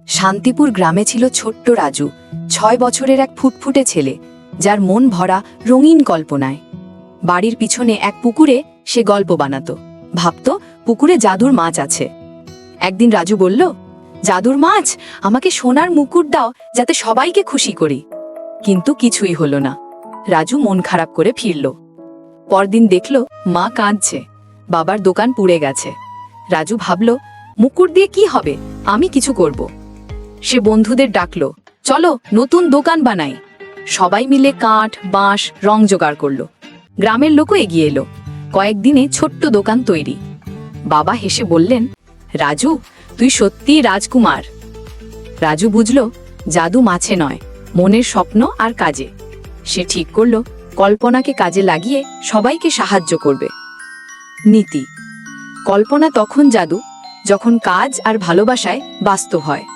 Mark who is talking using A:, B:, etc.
A: শান্তিপুর গ্রামে ছিল ছোট্ট রাজু, ৬ বছরের এক ফুটফুটে ছেলে, যার মন ভরা রঙিন কল্পনায়। বাড়ির পিছনে এক পুকুরে সে গল্প বানাতো, ভাবত পুকুরে জাদুর মাছ আছে। একদিন রাজু বলল, জাদুর মাছ, আমাকে সোনার মুকুট দাও যাতে সবাইকে খুশি করি। কিন্তু কিছুই হলো না। রাজু মন খারাপ করে ফিরল। পরদিন দেখল মা কাঁদছে, বাবার দোকান পুড়ে গেছে। রাজু ভাবল, মুকুট দিয়ে কি হবে, আমি কিছু করব। সে বন্ধুদের ডাকলো, চলো নতুন দোকান বানাই। সবাই মিলে কাঠ, বাঁশ, রং জোগাড় করলো। গ্রামের লোকও এগিয়ে এলো। কয়েকদিনে ছোট্ট দোকান তৈরি। বাবা হেসে বললেন, রাজু, তুই সত্যিই রাজকুমার। রাজু বুঝল, জাদু মাছে নয়, মনের স্বপ্ন আর কাজে। সে ঠিক করলো, কল্পনাকে কাজে লাগিয়ে সবাইকে সাহায্য করবে। নীতি: কল্পনা তখন জাদু যখন কাজ আর ভালোবাসায় বাস্তব হয়।